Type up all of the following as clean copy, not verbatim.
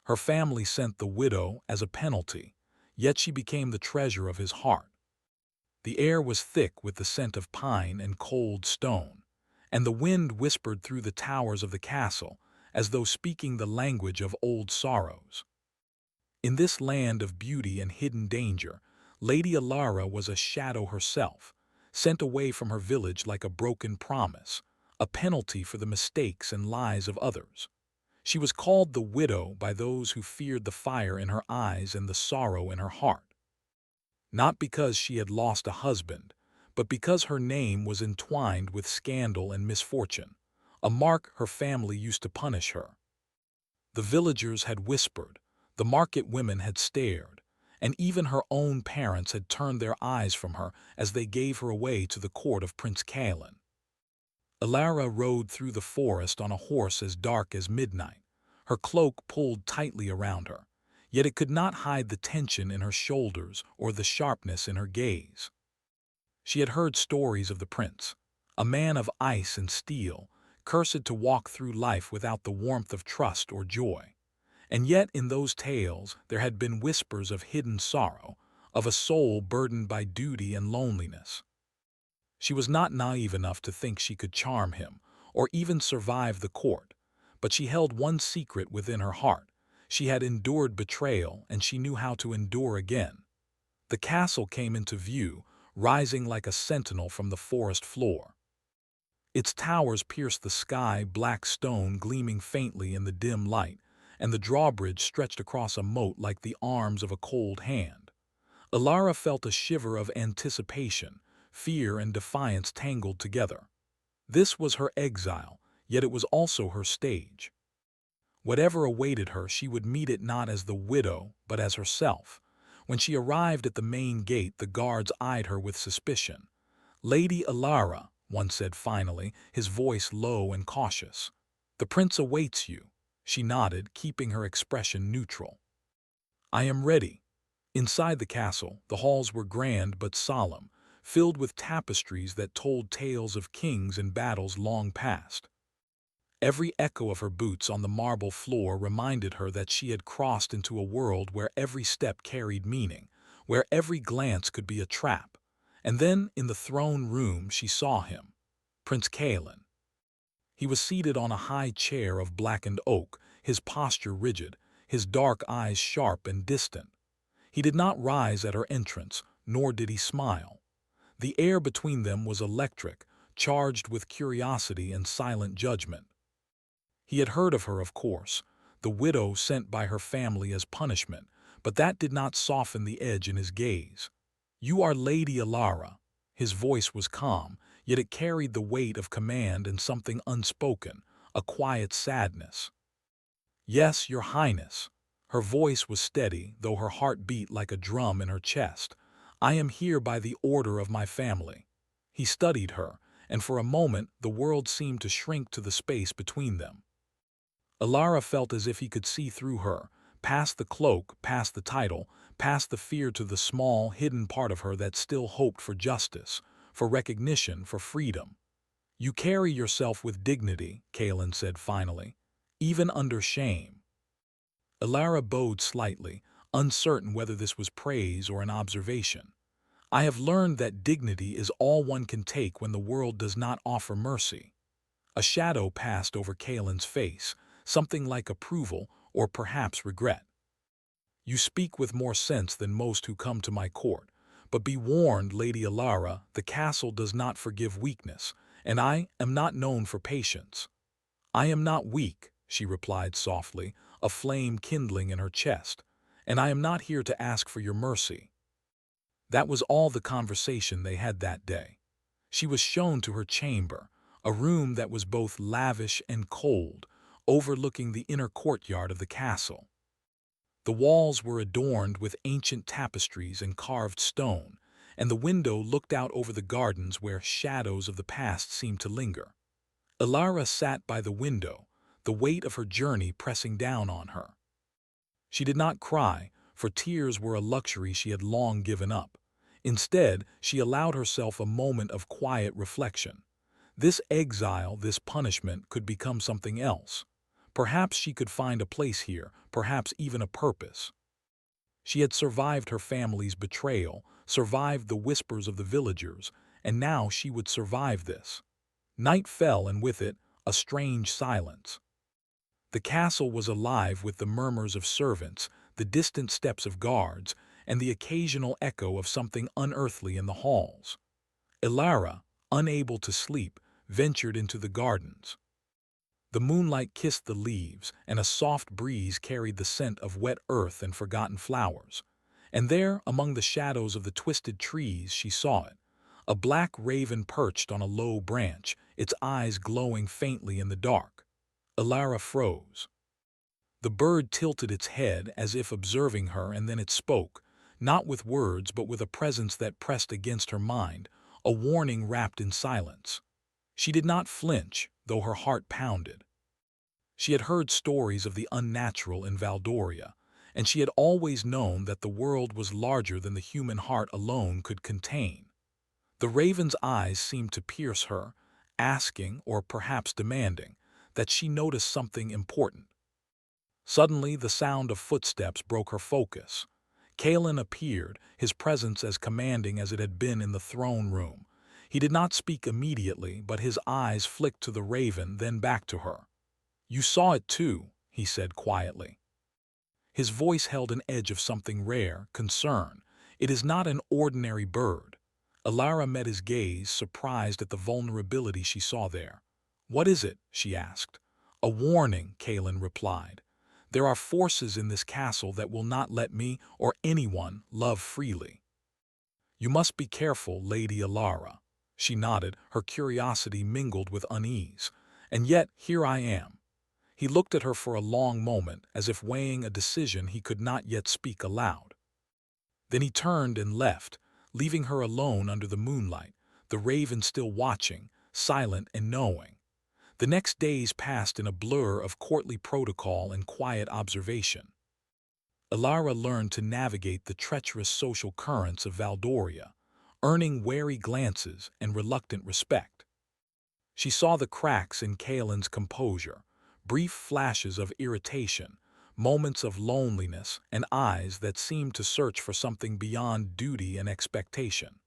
Her family sent the widow as a penalty, yet she became the treasure of his heart. The air was thick with the scent of pine and cold stone, and the wind whispered through the towers of the castle as though speaking the language of old sorrows. In this land of beauty and hidden danger, Lady Alara was a shadow herself, sent away from her village like a broken promise, a penalty for the mistakes and lies of others. She was called the widow by those who feared the fire in her eyes and the sorrow in her heart. Not because she had lost a husband, but because her name was entwined with scandal and misfortune, a mark her family used to punish her. The villagers had whispered, the market women had stared, and even her own parents had turned their eyes from her as they gave her away to the court of Prince Calin. Alara rode through the forest on a horse as dark as midnight, her cloak pulled tightly around her, yet it could not hide the tension in her shoulders or the sharpness in her gaze. She had heard stories of the prince, a man of ice and steel, cursed to walk through life without the warmth of trust or joy. And yet in those tales there had been whispers of hidden sorrow, of a soul burdened by duty and loneliness. She was not naive enough to think she could charm him, or even survive the court, but she held one secret within her heart. She had endured betrayal, and she knew how to endure again. The castle came into view, rising like a sentinel from the forest floor. Its towers pierced the sky, black stone gleaming faintly in the dim light, and the drawbridge stretched across a moat like the arms of a cold hand. Alara felt a shiver of anticipation, fear and defiance tangled together. This was her exile, yet it was also her stage. Whatever awaited her, she would meet it not as the widow, but as herself. When she arrived at the main gate, the guards eyed her with suspicion. "Lady Alara," one said finally, his voice low and cautious. "The prince awaits you." She nodded, keeping her expression neutral. "I am ready." Inside the castle, the halls were grand but solemn, filled with tapestries that told tales of kings and battles long past. Every echo of her boots on the marble floor reminded her that she had crossed into a world where every step carried meaning, where every glance could be a trap. And then, in the throne room, she saw him, Prince Calin. He was seated on a high chair of blackened oak, his posture rigid, his dark eyes sharp and distant. He did not rise at her entrance, nor did he smile. The air between them was electric, charged with curiosity and silent judgment. He had heard of her, of course, the widow sent by her family as punishment, but that did not soften the edge in his gaze. "You are Lady Alara." His voice was calm, yet it carried the weight of command and something unspoken, a quiet sadness. "Yes, your highness." Her voice was steady, though her heart beat like a drum in her chest. "I am here by the order of my family." He studied her, and for a moment the world seemed to shrink to the space between them. Alara felt as if he could see through her, past the cloak, past the title, past the fear, to the small, hidden part of her that still hoped for justice, for recognition, for freedom. "You carry yourself with dignity," Calin said finally, "even under shame." Alara bowed slightly, uncertain whether this was praise or an observation. "I have learned that dignity is all one can take when the world does not offer mercy." A shadow passed over Calin's face, something like approval or perhaps regret. "You speak with more sense than most who come to my court, but be warned, Lady Alara, the castle does not forgive weakness, and I am not known for patience." "I am not weak," she replied softly, a flame kindling in her chest, "and I am not here to ask for your mercy." That was all the conversation they had that day. She was shown to her chamber, a room that was both lavish and cold, overlooking the inner courtyard of the castle. The walls were adorned with ancient tapestries and carved stone, and the window looked out over the gardens where shadows of the past seemed to linger. Alara sat by the window, the weight of her journey pressing down on her. She did not cry, for tears were a luxury she had long given up. Instead, she allowed herself a moment of quiet reflection. This exile, this punishment, could become something else. Perhaps she could find a place here, perhaps even a purpose. She had survived her family's betrayal, survived the whispers of the villagers, and now she would survive this. Night fell, and with it, a strange silence. The castle was alive with the murmurs of servants, the distant steps of guards, and the occasional echo of something unearthly in the halls. Ilara, unable to sleep, ventured into the gardens. The moonlight kissed the leaves, and a soft breeze carried the scent of wet earth and forgotten flowers. And there, among the shadows of the twisted trees, she saw it. A black raven perched on a low branch, its eyes glowing faintly in the dark. Ilara froze. The bird tilted its head as if observing her, and then it spoke, not with words but with a presence that pressed against her mind, a warning wrapped in silence. She did not flinch, though her heart pounded. She had heard stories of the unnatural in Valdoria, and she had always known that the world was larger than the human heart alone could contain. The raven's eyes seemed to pierce her, asking, or perhaps demanding, that she notice something important. Suddenly, the sound of footsteps broke her focus. Kalen appeared, his presence as commanding as it had been in the throne room. He did not speak immediately, but his eyes flicked to the raven, then back to her. "You saw it too," he said quietly. His voice held an edge of something rare, concern. "It is not an ordinary bird." Ilara met his gaze, surprised at the vulnerability she saw there. "What is it?" she asked. "A warning," Kalen replied. "There are forces in this castle that will not let me or anyone love freely." "You must be careful, Lady Ilara." She nodded, her curiosity mingled with unease. "And yet, here I am." He looked at her for a long moment, as if weighing a decision he could not yet speak aloud. Then he turned and left, leaving her alone under the moonlight, the raven still watching, silent and knowing. The next days passed in a blur of courtly protocol and quiet observation. Ilara learned to navigate the treacherous social currents of Valdoria, earning wary glances and reluctant respect. She saw the cracks in Kalen's composure, brief flashes of irritation, moments of loneliness, and eyes that seemed to search for something beyond duty and expectation.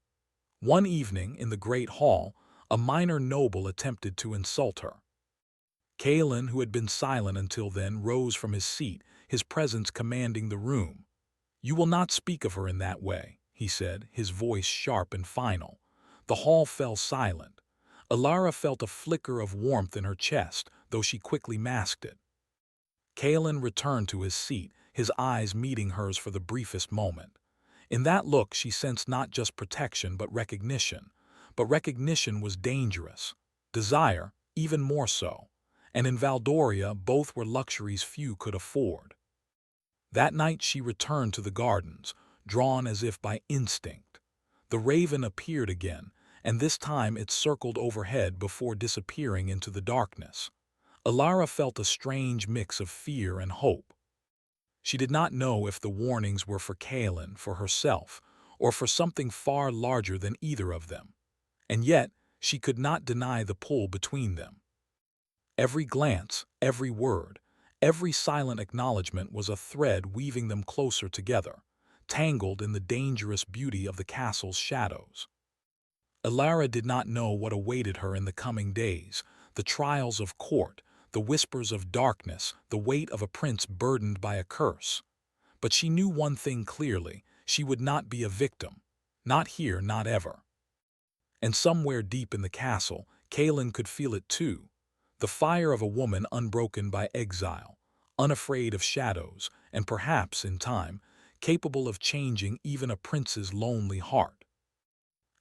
One evening, in the great hall, a minor noble attempted to insult her. Kalen, who had been silent until then, rose from his seat, his presence commanding the room. "You will not speak of her in that way," he said, his voice sharp and final. The hall fell silent. Ilara felt a flicker of warmth in her chest, though she quickly masked it. Kalen returned to his seat, his eyes meeting hers for the briefest moment. In that look she sensed not just protection but recognition. But recognition was dangerous. Desire, even more so. And in Valdoria, both were luxuries few could afford. That night she returned to the gardens, drawn as if by instinct. The raven appeared again, and this time it circled overhead before disappearing into the darkness. Ilara felt a strange mix of fear and hope. She did not know if the warnings were for Kalen, for herself, or for something far larger than either of them. And yet, she could not deny the pull between them. Every glance, every word, every silent acknowledgement was a thread weaving them closer together, tangled in the dangerous beauty of the castle's shadows. Ilara did not know what awaited her in the coming days, the trials of court, the whispers of darkness, the weight of a prince burdened by a curse. But she knew one thing clearly: she would not be a victim. Not here, not ever. And somewhere deep in the castle, Kalen could feel it too. The fire of a woman unbroken by exile, unafraid of shadows, and perhaps, in time, capable of changing even a prince's lonely heart.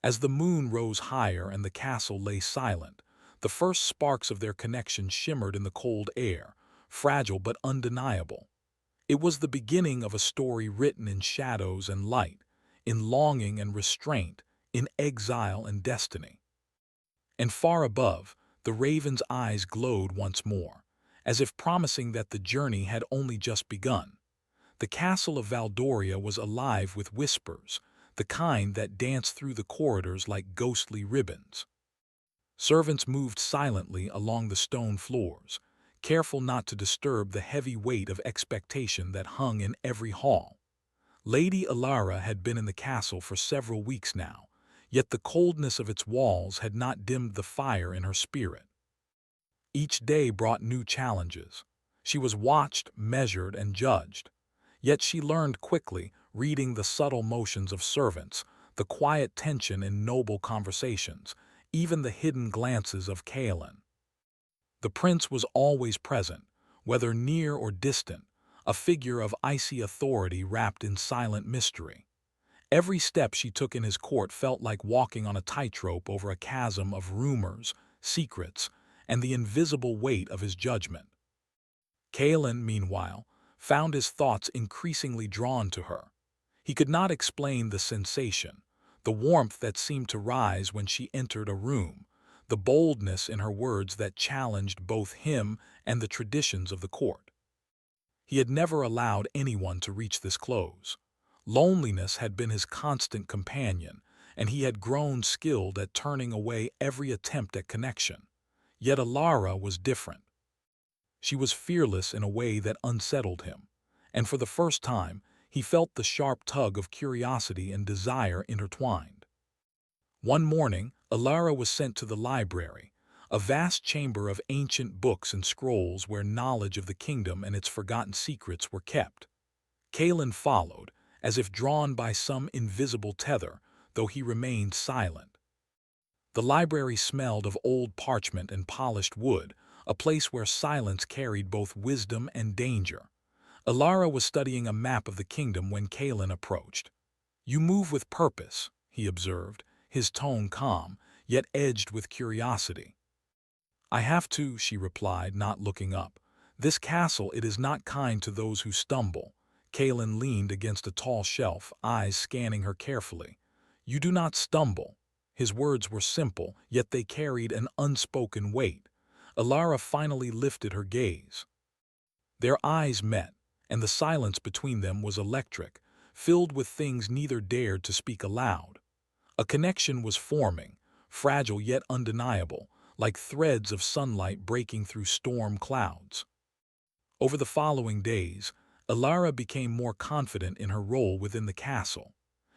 As the moon rose higher and the castle lay silent, the first sparks of their connection shimmered in the cold air, fragile but undeniable. It was the beginning of a story written in shadows and light, in longing and restraint, in exile and destiny. And far above, the raven's eyes glowed once more, as if promising that the journey had only just begun. The castle of Valdoria was alive with whispers, the kind that danced through the corridors like ghostly ribbons. Servants moved silently along the stone floors. careful not to disturb the heavy weight of expectation that hung in every hall. Lady Alara had been in the castle for several weeks now, yet the coldness of its walls had not dimmed the fire in her spirit. Each day brought new challenges. She was watched, measured, and judged. Yet she learned quickly, reading the subtle motions of servants, the quiet tension in noble conversations, even the hidden glances of Kaelin. The prince was always present, whether near or distant, a figure of icy authority wrapped in silent mystery. Every step she took in his court felt like walking on a tightrope over a chasm of rumors, secrets, and the invisible weight of his judgment. Kaelin, meanwhile, found his thoughts increasingly drawn to her. He could not explain the sensation, the warmth that seemed to rise when she entered a room, the boldness in her words that challenged both him and the traditions of the court. He had never allowed anyone to reach this close. Loneliness had been his constant companion, and he had grown skilled at turning away every attempt at connection. Yet Alara was different. She was fearless in a way that unsettled him, and for the first time, he felt the sharp tug of curiosity and desire intertwined. One morning, Alara was sent to the library, a vast chamber of ancient books and scrolls where knowledge of the kingdom and its forgotten secrets were kept. Kaelin followed, as if drawn by some invisible tether, though he remained silent. The library smelled of old parchment and polished wood, a place where silence carried both wisdom and danger. Alara was studying a map of the kingdom when Kaelin approached. "You move with purpose," he observed, his tone calm, yet edged with curiosity. "I have to," she replied, not looking up. "This castle, it is not kind to those who stumble." Kaelin leaned against a tall shelf, eyes scanning her carefully. "You do not stumble." His words were simple, yet they carried an unspoken weight. Alara finally lifted her gaze. Their eyes met, and the silence between them was electric, filled with things neither dared to speak aloud. A connection was forming, fragile yet undeniable, like threads of sunlight breaking through storm clouds. Over the following days, Alara became more confident in her role within the castle.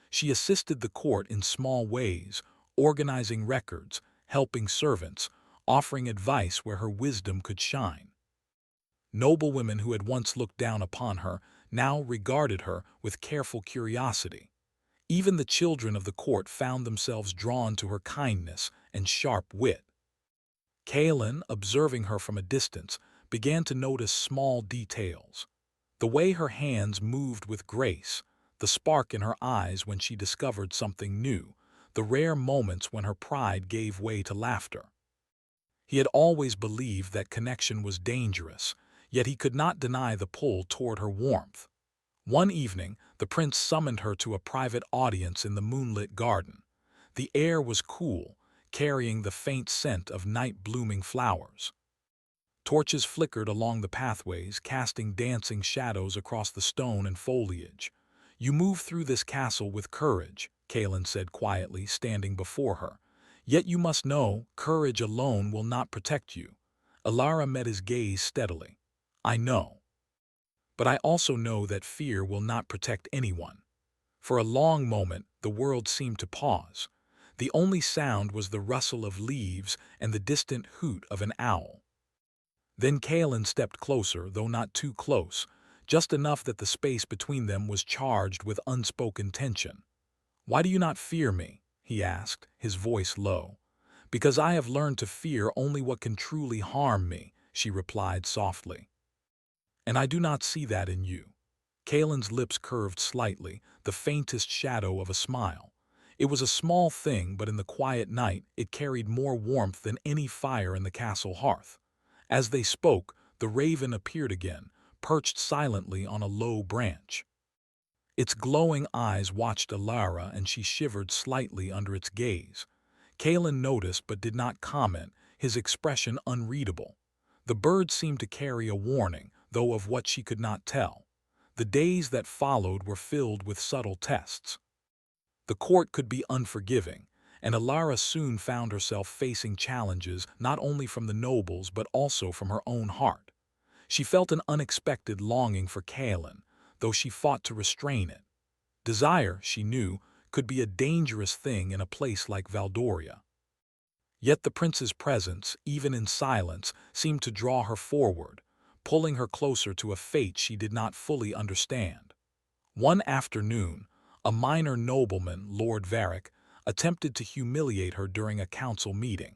She assisted the court in small ways, organizing records, helping servants, offering advice where her wisdom could shine. Noblewomen who had once looked down upon her now regarded her with careful curiosity. Even the children of the court found themselves drawn to her kindness and sharp wit. Kaelin, observing her from a distance, began to notice small details. The way her hands moved with grace, the spark in her eyes when she discovered something new, the rare moments when her pride gave way to laughter. He had always believed that connection was dangerous, yet he could not deny the pull toward her warmth. One evening, the prince summoned her to a private audience in the moonlit garden. The air was cool, carrying the faint scent of night-blooming flowers. Torches flickered along the pathways, casting dancing shadows across the stone and foliage. "You move through this castle with courage," Kaelin said quietly, standing before her. "Yet you must know, courage alone will not protect you." Alara met his gaze steadily. "I know. But I also know that fear will not protect anyone." For a long moment, the world seemed to pause. The only sound was the rustle of leaves and the distant hoot of an owl. Then Kaelin stepped closer, though not too close, just enough that the space between them was charged with unspoken tension. "Why do you not fear me?" he asked, his voice low. "Because I have learned to fear only what can truly harm me," she replied softly. "And I do not see that in you." Kaelin's lips curved slightly, the faintest shadow of a smile. It was a small thing, but in the quiet night it carried more warmth than any fire in the castle hearth. As they spoke, the raven appeared again, perched silently on a low branch. Its glowing eyes watched Alara, and she shivered slightly under its gaze. Kaelin noticed but did not comment, his expression unreadable. The bird seemed to carry a warning, though of what she could not tell. The days that followed were filled with subtle tests. The court could be unforgiving, and Alara soon found herself facing challenges not only from the nobles but also from her own heart. She felt an unexpected longing for Kaelin, though she fought to restrain it. Desire, she knew, could be a dangerous thing in a place like Valdoria. Yet the prince's presence, even in silence, seemed to draw her forward, pulling her closer to a fate she did not fully understand. One afternoon, a minor nobleman, Lord Varric, attempted to humiliate her during a council meeting.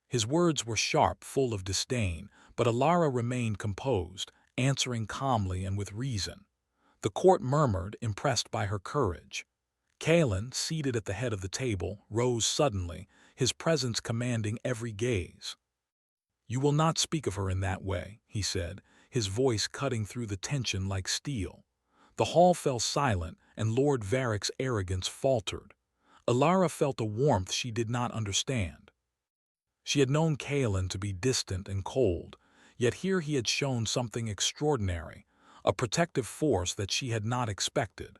His words were sharp, full of disdain, but Alara remained composed, answering calmly and with reason. The court murmured, impressed by her courage. Kaelin, seated at the head of the table, rose suddenly, his presence commanding every gaze. "You will not speak of her in that way," he said, his voice cutting through the tension like steel. The hall fell silent, and Lord Varric's arrogance faltered. Alara felt a warmth she did not understand. She had known Kaelin to be distant and cold, yet here he had shown something extraordinary, a protective force that she had not expected.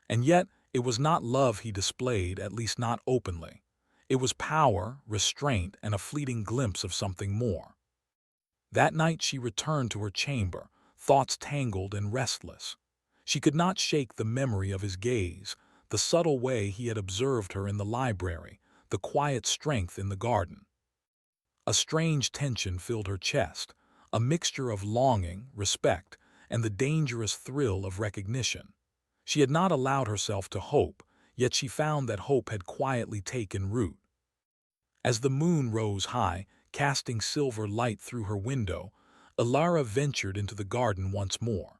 And yet, it was not love he displayed, at least not openly. It was power, restraint, and a fleeting glimpse of something more. That night she returned to her chamber, thoughts tangled and restless. She could not shake the memory of his gaze, the subtle way he had observed her in the library, the quiet strength in the garden. A strange tension filled her chest, a mixture of longing, respect, and the dangerous thrill of recognition. She had not allowed herself to hope, yet she found that hope had quietly taken root. As the moon rose high, casting silver light through her window, Alara ventured into the garden once more.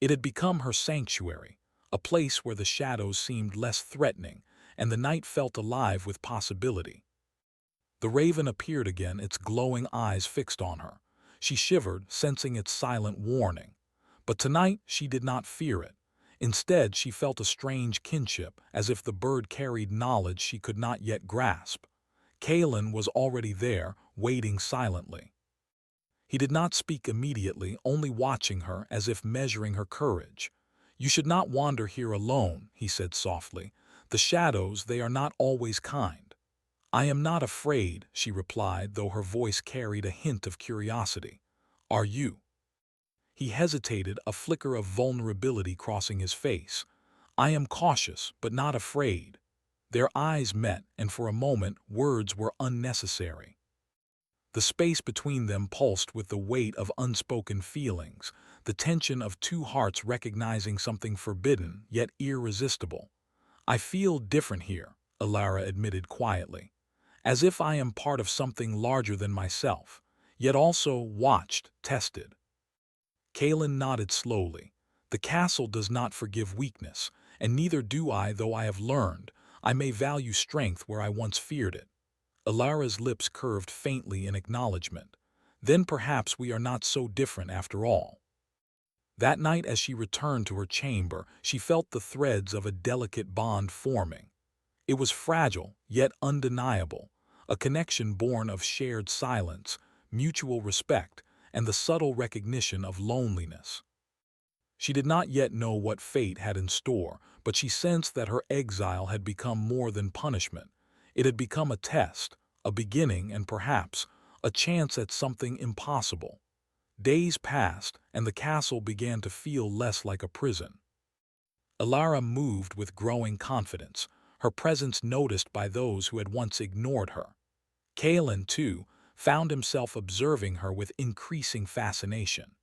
It had become her sanctuary, a place where the shadows seemed less threatening and the night felt alive with possibility. The raven appeared again, its glowing eyes fixed on her. She shivered, sensing its silent warning. But tonight she did not fear it. Instead, she felt a strange kinship, as if the bird carried knowledge she could not yet grasp. Kaelin was already there, waiting silently. He did not speak immediately, only watching her as if measuring her courage. "You should not wander here alone," he said softly. "The shadows, they are not always kind." "I am not afraid," she replied, though her voice carried a hint of curiosity. "Are you?" He hesitated, a flicker of vulnerability crossing his face. "I am cautious, but not afraid." Their eyes met, and for a moment words were unnecessary. The space between them pulsed with the weight of unspoken feelings, the tension of two hearts recognizing something forbidden yet irresistible. "I feel different here," Alara admitted quietly, "as if I am part of something larger than myself, yet also watched, tested." Kaelin nodded slowly. "The castle does not forgive weakness, and neither do I, though I have learned. I may value strength where I once feared it." Alara's lips curved faintly in acknowledgement. "Then perhaps we are not so different after all." That night as she returned to her chamber, she felt the threads of a delicate bond forming. It was fragile, yet undeniable, a connection born of shared silence, mutual respect, and the subtle recognition of loneliness. She did not yet know what fate had in store, but she sensed that her exile had become more than punishment. It had become a test, a beginning, and perhaps a chance at something impossible. Days passed, and the castle began to feel less like a prison. Alara moved with growing confidence, her presence noticed by those who had once ignored her. Kaelin, too, found himself observing her with increasing fascination.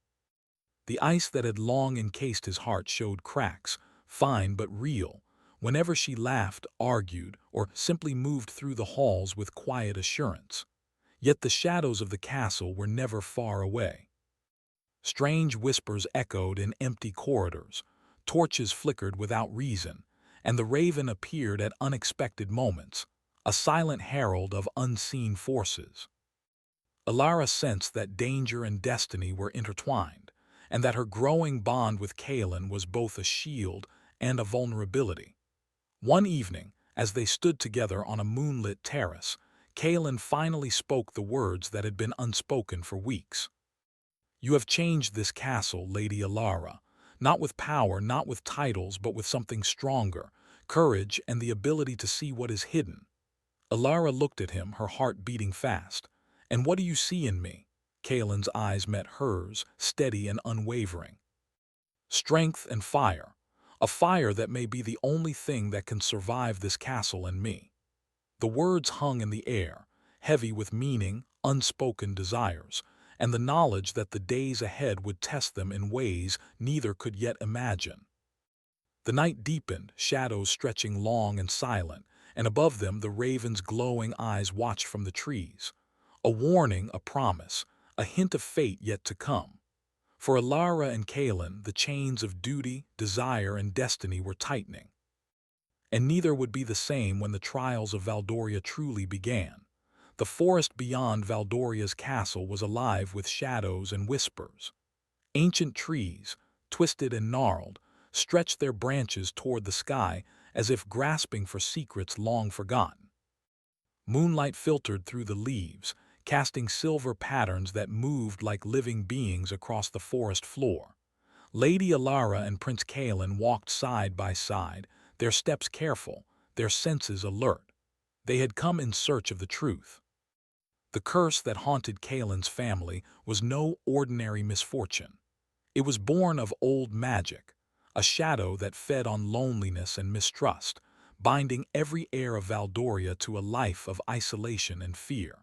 The ice that had long encased his heart showed cracks, fine but real, whenever she laughed, argued, or simply moved through the halls with quiet assurance. Yet the shadows of the castle were never far away. Strange whispers echoed in empty corridors, torches flickered without reason, and the raven appeared at unexpected moments, a silent herald of unseen forces. Alara sensed that danger and destiny were intertwined, and that her growing bond with Kaelin was both a shield and a vulnerability. One evening, as they stood together on a moonlit terrace, Kaelin finally spoke the words that had been unspoken for weeks. "You have changed this castle, Lady Alara, not with power, not with titles, but with something stronger, courage and the ability to see what is hidden." Alara looked at him, her heart beating fast. "And what do you see in me?" Kaelin's eyes met hers, steady and unwavering. Strength and fire. A fire that may be the only thing that can survive this castle and me. The words hung in the air, heavy with meaning, unspoken desires, and the knowledge that the days ahead would test them in ways neither could yet imagine. The night deepened, shadows stretching long and silent, and above them the raven's glowing eyes watched from the trees. A warning, a promise, a hint of fate yet to come. For Alara and Kaelin, the chains of duty, desire, and destiny were tightening. And neither would be the same when the trials of Valdoria truly began. The forest beyond Valdoria's castle was alive with shadows and whispers. Ancient trees, twisted and gnarled, stretched their branches toward the sky as if grasping for secrets long forgotten. Moonlight filtered through the leaves, casting silver patterns that moved like living beings across the forest floor. Lady Alara and Prince Kaelin walked side by side, their steps careful, their senses alert. They had come in search of the truth. The curse that haunted Kaelin's family was no ordinary misfortune. It was born of old magic, a shadow that fed on loneliness and mistrust, binding every heir of Valdoria to a life of isolation and fear.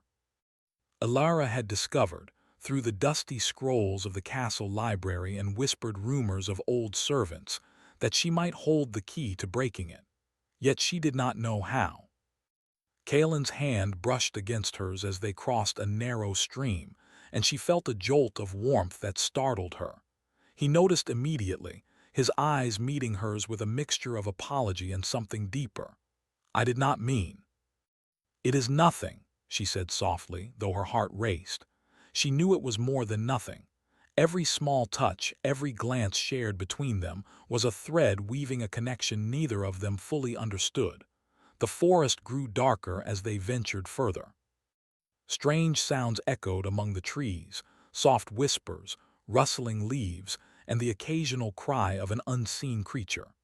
Alara had discovered, through the dusty scrolls of the castle library and whispered rumors of old servants, that she might hold the key to breaking it. Yet she did not know how. Kaelin's hand brushed against hers as they crossed a narrow stream, and she felt a jolt of warmth that startled her. He noticed immediately, his eyes meeting hers with a mixture of apology and something deeper. "I did not mean." "It is nothing," she said softly, though her heart raced. She knew it was more than nothing. Every small touch, every glance shared between them, was a thread weaving a connection neither of them fully understood. The forest grew darker as they ventured further. Strange sounds echoed among the trees, soft whispers, rustling leaves, and the occasional cry of an unseen creature.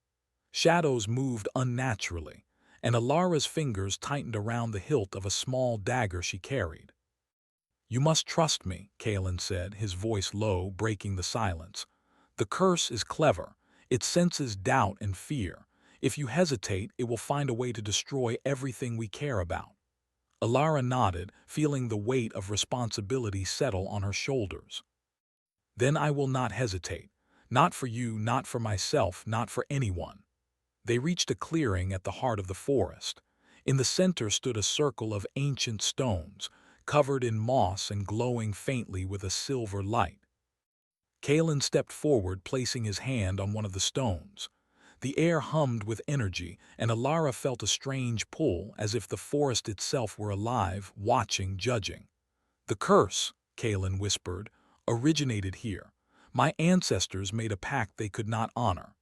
Shadows moved unnaturally, and Alara's fingers tightened around the hilt of a small dagger she carried. "You must trust me," Kaelin said, his voice low, breaking the silence. "The curse is clever. It senses doubt and fear. If you hesitate, it will find a way to destroy everything we care about." Alara nodded, feeling the weight of responsibility settle on her shoulders. "Then I will not hesitate. Not for you, not for myself, not for anyone." They reached a clearing at the heart of the forest. In the center stood a circle of ancient stones, covered in moss and glowing faintly with a silver light. Kaelin stepped forward, placing his hand on one of the stones. The air hummed with energy, and Alara felt a strange pull, as if the forest itself were alive, watching, judging. "The curse," Kaelin whispered, "originated here. My ancestors made a pact they could not honor.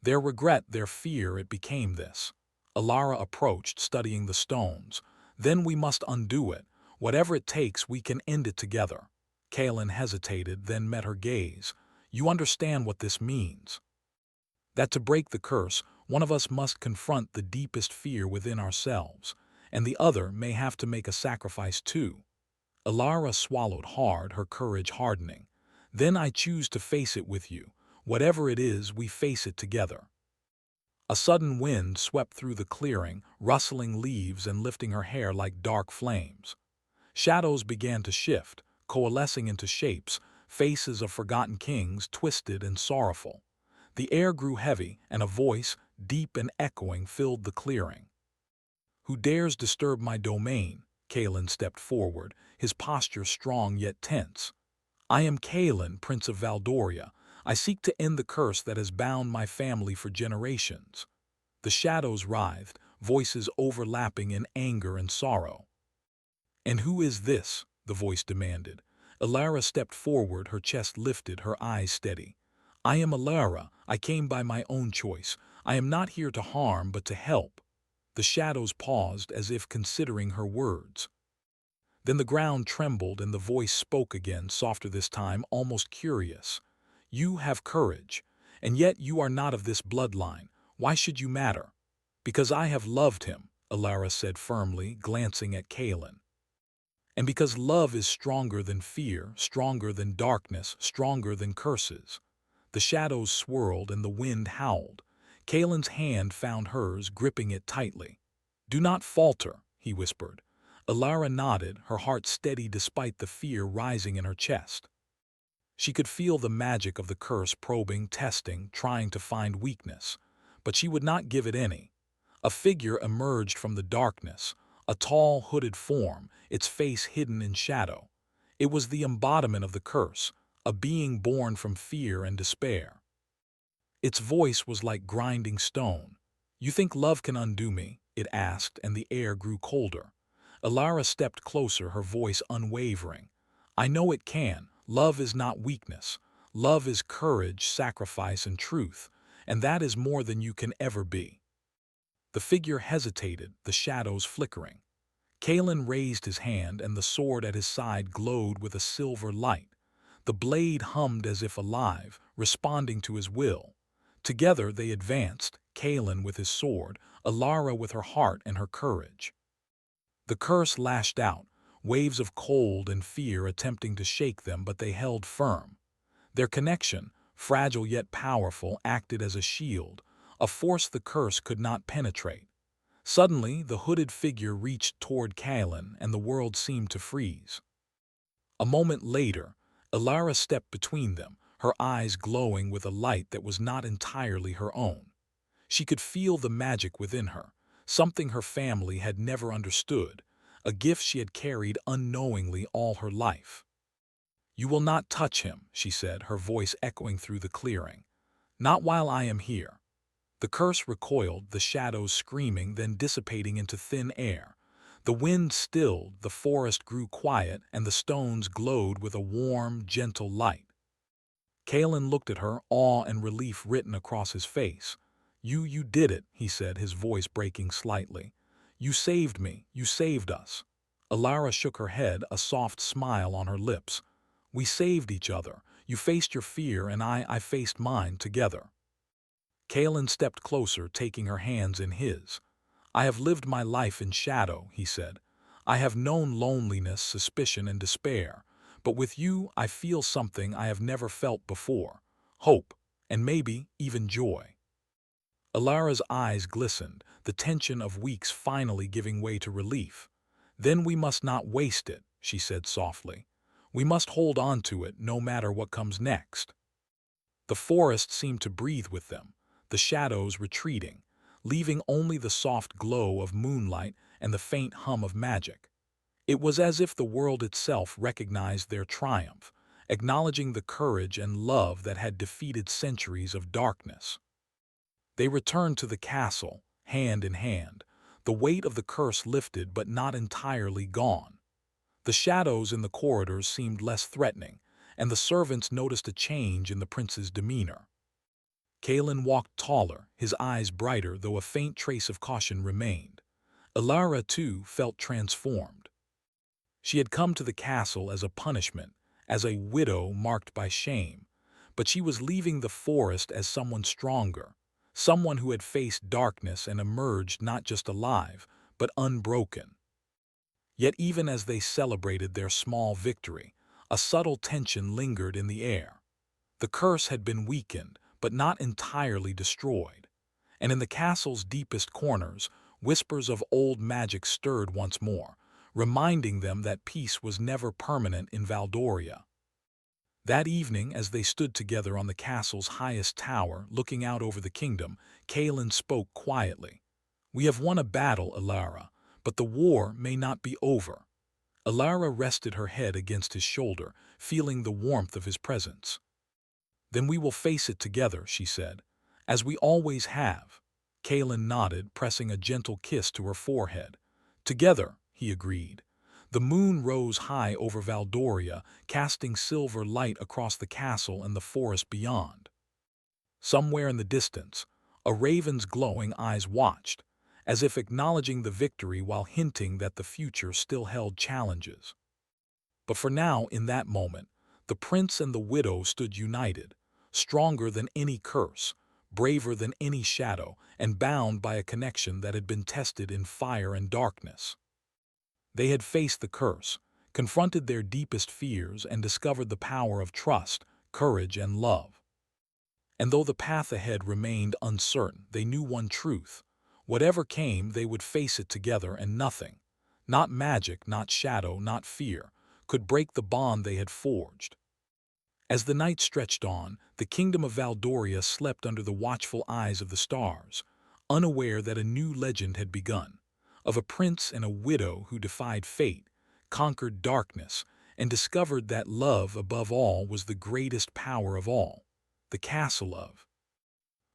Their regret, their fear, it became this." Alara approached, studying the stones. "Then we must undo it. Whatever it takes, we can end it together." Kaelin hesitated, then met her gaze. "You understand what this means? That to break the curse, one of us must confront the deepest fear within ourselves, and the other may have to make a sacrifice too." Alara swallowed hard, her courage hardening. "Then I choose to face it with you. Whatever it is, we face it together." A sudden wind swept through the clearing, rustling leaves and lifting her hair like dark flames. Shadows began to shift, coalescing into shapes, faces of forgotten kings, twisted and sorrowful. The air grew heavy, and a voice, deep and echoing, filled the clearing. "Who dares disturb my domain?" Kaelin stepped forward, his posture strong yet tense. "I am Kaelin, Prince of Valdoria. I seek to end the curse that has bound my family for generations." The shadows writhed, voices overlapping in anger and sorrow. "And who is this?" the voice demanded. Alara stepped forward, her chest lifted, her eyes steady. "I am Alara. I came by my own choice. I am not here to harm, but to help." The shadows paused, as if considering her words. Then the ground trembled and the voice spoke again, softer this time, almost curious. "You have courage, and yet you are not of this bloodline. Why should you matter?" "Because I have loved him," Alara said firmly, glancing at Kaelin. And because love is stronger than fear, stronger than darkness, stronger than curses. The shadows swirled and the wind howled. Kalen's hand found hers, gripping it tightly. "Do not falter," he whispered. Alara nodded, her heart steady despite the fear rising in her chest. She could feel the magic of the curse probing, testing, trying to find weakness. But she would not give it any. A figure emerged from the darkness, a tall, hooded form, its face hidden in shadow. It was the embodiment of the curse, a being born from fear and despair. Its voice was like grinding stone. "You think love can undo me?" it asked, and the air grew colder. Alara stepped closer, her voice unwavering. "I know it can. Love is not weakness. Love is courage, sacrifice, and truth, and that is more than you can ever be." The figure hesitated, the shadows flickering. Kalen raised his hand, and the sword at his side glowed with a silver light. The blade hummed as if alive, responding to his will. Together they advanced, Kalen with his sword, Alara with her heart and her courage. The curse lashed out, waves of cold and fear attempting to shake them, but they held firm. Their connection, fragile yet powerful, acted as a shield, a force the curse could not penetrate. Suddenly, the hooded figure reached toward Kalen, and the world seemed to freeze. A moment later, Alara stepped between them, her eyes glowing with a light that was not entirely her own. She could feel the magic within her, something her family had never understood, a gift she had carried unknowingly all her life. "You will not touch him," she said, her voice echoing through the clearing. "Not while I am here." The curse recoiled, the shadows screaming, then dissipating into thin air. The wind stilled, the forest grew quiet, and the stones glowed with a warm, gentle light. Kalen looked at her, awe and relief written across his face. You did it," he said, his voice breaking slightly. "You saved me, you saved us." Alara shook her head, a soft smile on her lips. "We saved each other. You faced your fear, and I faced mine together." Kalen stepped closer, taking her hands in his. "I have lived my life in shadow," he said. "I have known loneliness, suspicion, and despair. But with you, I feel something I have never felt before. Hope, and maybe even joy." Alara's eyes glistened, the tension of weeks finally giving way to relief. "Then we must not waste it," she said softly. "We must hold on to it, no matter what comes next." The forest seemed to breathe with them, the shadows retreating, leaving only the soft glow of moonlight and the faint hum of magic. It was as if the world itself recognized their triumph, acknowledging the courage and love that had defeated centuries of darkness. They returned to the castle, hand in hand, the weight of the curse lifted but not entirely gone. The shadows in the corridors seemed less threatening, and the servants noticed a change in the prince's demeanor. Kalen walked taller, his eyes brighter, though a faint trace of caution remained. Alara, too, felt transformed. She had come to the castle as a punishment, as a widow marked by shame, but she was leaving the forest as someone stronger, someone who had faced darkness and emerged not just alive, but unbroken. Yet even as they celebrated their small victory, a subtle tension lingered in the air. The curse had been weakened, but not entirely destroyed. And in the castle's deepest corners, whispers of old magic stirred once more, reminding them that peace was never permanent in Valdoria. That evening, as they stood together on the castle's highest tower, looking out over the kingdom, Kalen spoke quietly. "We have won a battle, Alara, but the war may not be over." Alara rested her head against his shoulder, feeling the warmth of his presence. "Then we will face it together," she said, "as we always have." Kalen nodded, pressing a gentle kiss to her forehead. "Together," he agreed. The moon rose high over Valdoria, casting silver light across the castle and the forest beyond. Somewhere in the distance, a raven's glowing eyes watched, as if acknowledging the victory while hinting that the future still held challenges. But for now, in that moment, the prince and the widow stood united, stronger than any curse, braver than any shadow, and bound by a connection that had been tested in fire and darkness. They had faced the curse, confronted their deepest fears, and discovered the power of trust, courage, and love. And though the path ahead remained uncertain, they knew one truth. Whatever came, they would face it together, and nothing, not magic, not shadow, not fear, could break the bond they had forged. As the night stretched on, the kingdom of Valdoria slept under the watchful eyes of the stars, unaware that a new legend had begun, of a prince and a widow who defied fate, conquered darkness, and discovered that love above all was the greatest power of all. The castle of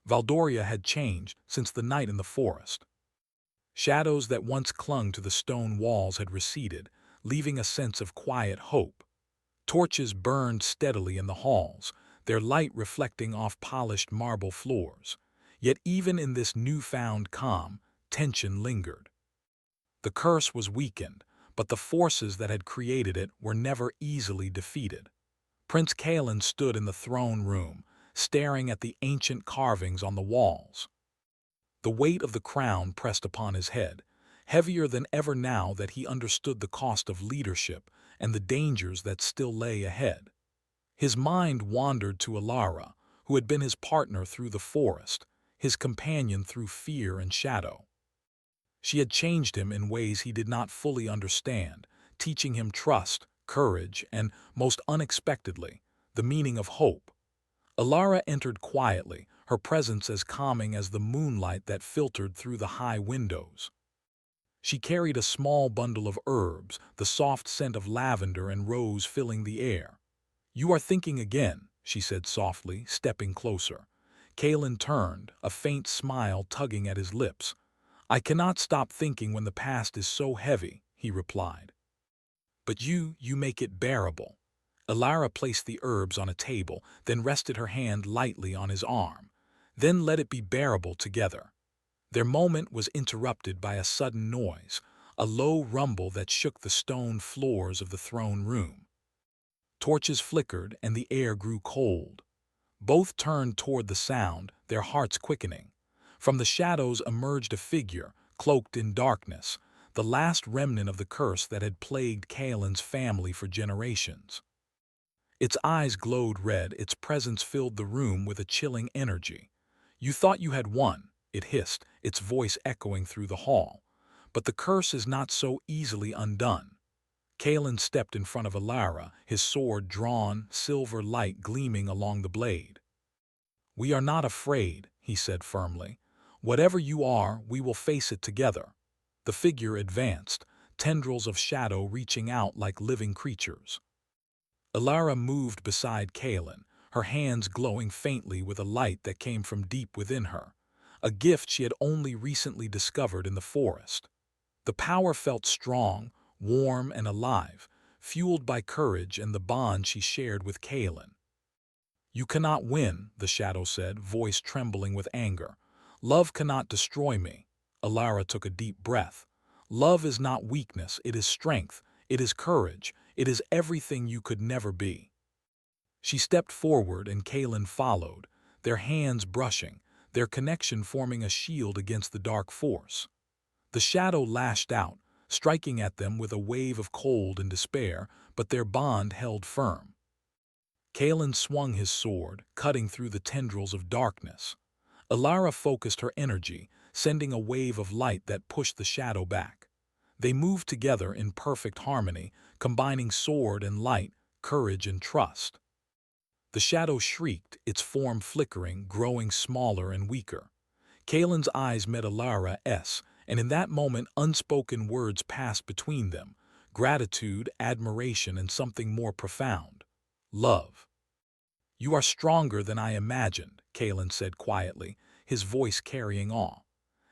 Valdoria had changed since the night in the forest. Shadows that once clung to the stone walls had receded, leaving a sense of quiet hope. Torches burned steadily in the halls, their light reflecting off polished marble floors. Yet even in this newfound calm, tension lingered. The curse was weakened, but the forces that had created it were never easily defeated. Prince Kalen stood in the throne room, staring at the ancient carvings on the walls. The weight of the crown pressed upon his head, heavier than ever now that he understood the cost of leadership and the dangers that still lay ahead. His mind wandered to Alara, who had been his partner through the forest, his companion through fear and shadow. She had changed him in ways he did not fully understand, teaching him trust, courage, and, most unexpectedly, the meaning of hope. Alara entered quietly, her presence as calming as the moonlight that filtered through the high windows. She carried a small bundle of herbs, the soft scent of lavender and rose filling the air. "You are thinking again," she said softly, stepping closer. Kalen turned, a faint smile tugging at his lips. "I cannot stop thinking when the past is so heavy," he replied. "But you make it bearable." Alara placed the herbs on a table, then rested her hand lightly on his arm. "Then let it be bearable together." Their moment was interrupted by a sudden noise, a low rumble that shook the stone floors of the throne room. Torches flickered and the air grew cold. Both turned toward the sound, their hearts quickening. From the shadows emerged a figure, cloaked in darkness, the last remnant of the curse that had plagued Kalen's family for generations. Its eyes glowed red, its presence filled the room with a chilling energy. "You thought you had won," it hissed, its voice echoing through the hall. "But the curse is not so easily undone." Kalen stepped in front of Alara, his sword drawn, silver light gleaming along the blade. "We are not afraid," he said firmly. "Whatever you are, we will face it together." The figure advanced, tendrils of shadow reaching out like living creatures. Alara moved beside Kalen, her hands glowing faintly with a light that came from deep within her, a gift she had only recently discovered in the forest. The power felt strong, warm, and alive, fueled by courage and the bond she shared with Kalen. "You cannot win," the shadow said, voice trembling with anger. "Love cannot destroy me." Alara took a deep breath. "Love is not weakness, it is strength, it is courage, it is everything you could never be." She stepped forward and Kalen followed, their hands brushing, their connection forming a shield against the dark force. The shadow lashed out, striking at them with a wave of cold and despair, but their bond held firm. Kalen swung his sword, cutting through the tendrils of darkness. Alara focused her energy, sending a wave of light that pushed the shadow back. They moved together in perfect harmony, combining sword and light, courage and trust. The shadow shrieked, its form flickering, growing smaller and weaker. Kalen's eyes met Alara's, and in that moment unspoken words passed between them, gratitude, admiration, and something more profound: love. "You are stronger than I imagined," Kalen said quietly, his voice carrying awe.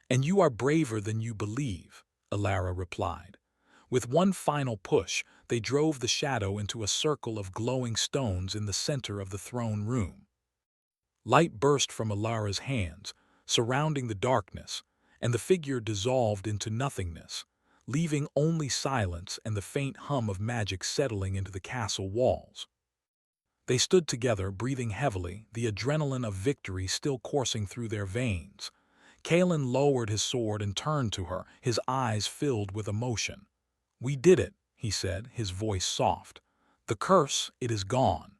"And you are braver than you believe," Alara replied. With one final push, they drove the shadow into a circle of glowing stones in the center of the throne room. Light burst from Alara's hands, surrounding the darkness, and the figure dissolved into nothingness, leaving only silence and the faint hum of magic settling into the castle walls. They stood together, breathing heavily, the adrenaline of victory still coursing through their veins. Kalen lowered his sword and turned to her, his eyes filled with emotion. "We did it," he said, his voice soft. "The curse, it is gone."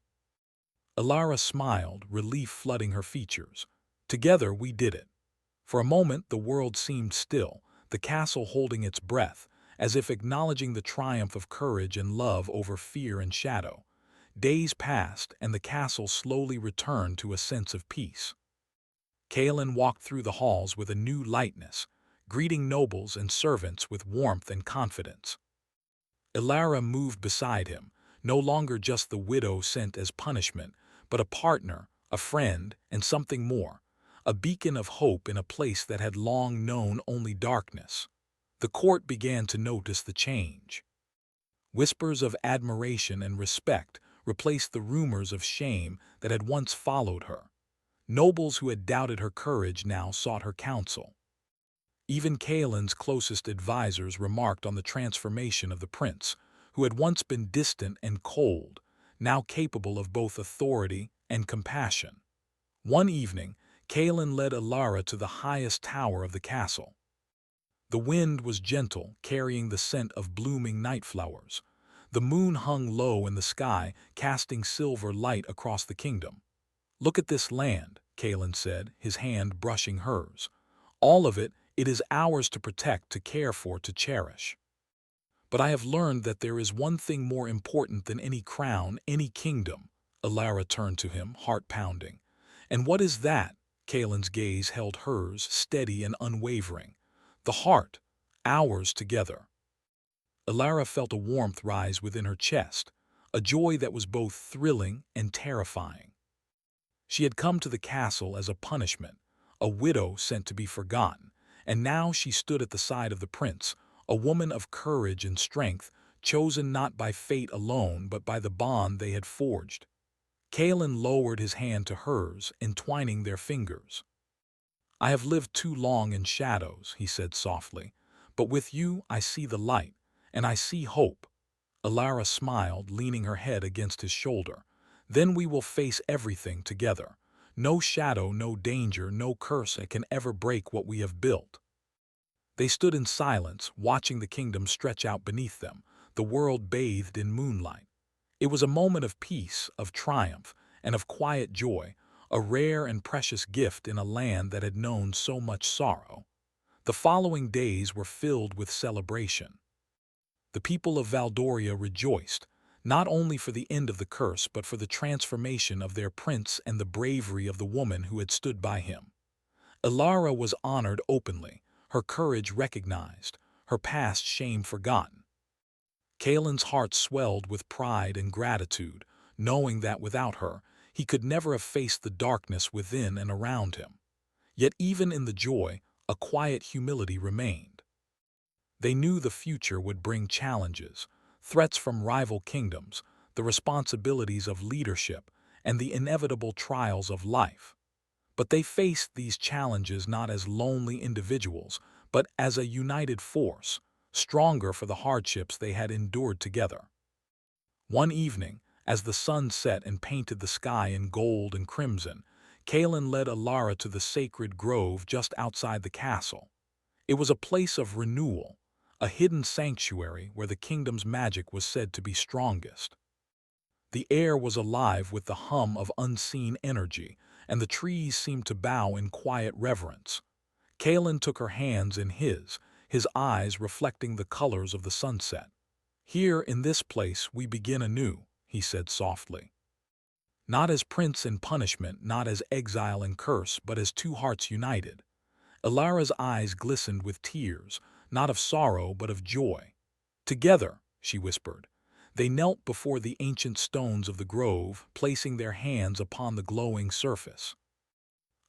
Elara smiled, relief flooding her features. "Together we did it." For a moment the world seemed still, the castle holding its breath, as if acknowledging the triumph of courage and love over fear and shadow. Days passed, and the castle slowly returned to a sense of peace. Kalen walked through the halls with a new lightness, greeting nobles and servants with warmth and confidence. Elara moved beside him, no longer just the widow sent as punishment, but a partner, a friend, and something more, a beacon of hope in a place that had long known only darkness. The court began to notice the change. Whispers of admiration and respect replaced the rumors of shame that had once followed her. Nobles who had doubted her courage now sought her counsel. Even Kaelin's closest advisors remarked on the transformation of the prince, who had once been distant and cold, now capable of both authority and compassion. One evening, Kaelin led Elara to the highest tower of the castle. The wind was gentle, carrying the scent of blooming night flowers. The moon hung low in the sky, casting silver light across the kingdom. "Look at this land," Kaelin said, his hand brushing hers. "All of it, it is ours to protect, to care for, to cherish. But I have learned that there is one thing more important than any crown, any kingdom." Elara turned to him, heart pounding. "And what is that?" Kaelin's gaze held hers, steady and unwavering. "The heart, ours together." Elara felt a warmth rise within her chest, a joy that was both thrilling and terrifying. She had come to the castle as a punishment, a widow sent to be forgotten, and now she stood at the side of the prince, a woman of courage and strength, chosen not by fate alone but by the bond they had forged. Kaelin lowered his hand to hers, entwining their fingers. "I have lived too long in shadows," he said softly, "but with you I see the light, and I see hope." Elara smiled, leaning her head against his shoulder. "Then we will face everything together. No shadow, no danger, no curse that can ever break what we have built." They stood in silence, watching the kingdom stretch out beneath them, the world bathed in moonlight. It was a moment of peace, of triumph, and of quiet joy, a rare and precious gift in a land that had known so much sorrow. The following days were filled with celebration. The people of Valdoria rejoiced, not only for the end of the curse but for the transformation of their prince and the bravery of the woman who had stood by him. Elara was honored openly, her courage recognized, her past shame forgotten. Kaelin's heart swelled with pride and gratitude, knowing that without her, he could never have faced the darkness within and around him. Yet even in the joy, a quiet humility remained. They knew the future would bring challenges, threats from rival kingdoms, the responsibilities of leadership, and the inevitable trials of life. But they faced these challenges not as lonely individuals, but as a united force, stronger for the hardships they had endured together. One evening, as the sun set and painted the sky in gold and crimson, Kaelin led Elara to the sacred grove just outside the castle. It was a place of renewal, a hidden sanctuary where the kingdom's magic was said to be strongest. The air was alive with the hum of unseen energy, and the trees seemed to bow in quiet reverence. Kaelin took her hands in his eyes reflecting the colors of the sunset. "Here in this place we begin anew," he said softly. "Not as prince and punishment, not as exile and curse, but as two hearts united." Elara's eyes glistened with tears, not of sorrow but of joy. "Together," she whispered. They knelt before the ancient stones of the grove, placing their hands upon the glowing surface.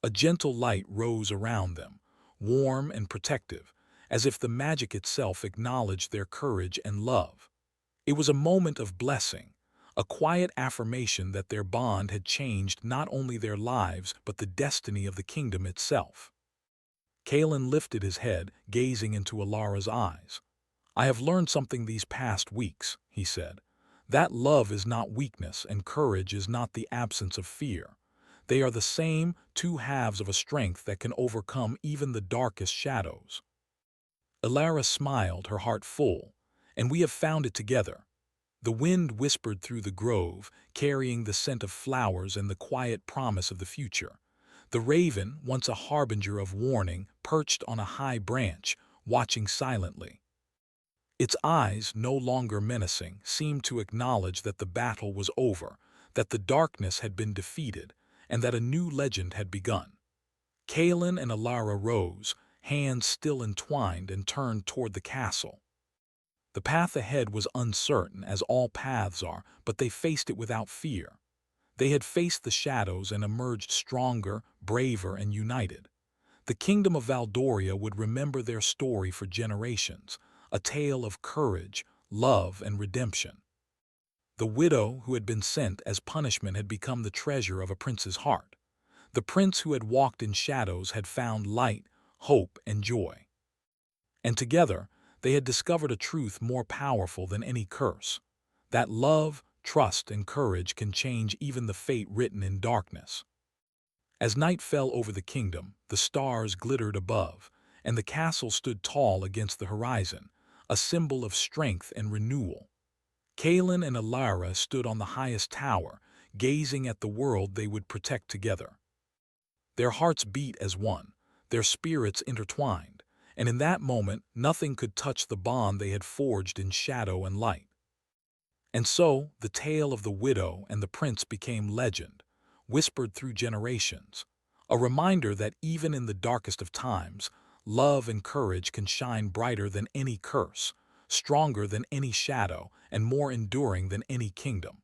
A gentle light rose around them, warm and protective, as if the magic itself acknowledged their courage and love. It was a moment of blessing, a quiet affirmation that their bond had changed not only their lives but the destiny of the kingdom itself. Kaelin lifted his head, gazing into Elara's eyes. "I have learned something these past weeks," he said. "That love is not weakness and courage is not the absence of fear. They are the same, two halves of a strength that can overcome even the darkest shadows." Elara smiled, her heart full, and we have found it together." The wind whispered through the grove, carrying the scent of flowers and the quiet promise of the future. The raven, once a harbinger of warning, perched on a high branch, watching silently. Its eyes, no longer menacing, seemed to acknowledge that the battle was over, that the darkness had been defeated, and that a new legend had begun. Kalen and Alara rose, hands still entwined, and turned toward the castle. The path ahead was uncertain, as all paths are, but they faced it without fear. They had faced the shadows and emerged stronger, braver, and united. The kingdom of Valdoria would remember their story for generations, a tale of courage, love, and redemption. The widow who had been sent as punishment had become the treasure of a prince's heart. The prince who had walked in shadows had found light, hope, and joy. And together, they had discovered a truth more powerful than any curse, that love, trust, and courage can change even the fate written in darkness. As night fell over the kingdom, the stars glittered above, and the castle stood tall against the horizon, a symbol of strength and renewal. Kalen and Alara stood on the highest tower, gazing at the world they would protect together. Their hearts beat as one, their spirits intertwined, and in that moment nothing could touch the bond they had forged in shadow and light. And so, the tale of the widow and the prince became legend, whispered through generations, a reminder that even in the darkest of times, love and courage can shine brighter than any curse, stronger than any shadow, and more enduring than any kingdom.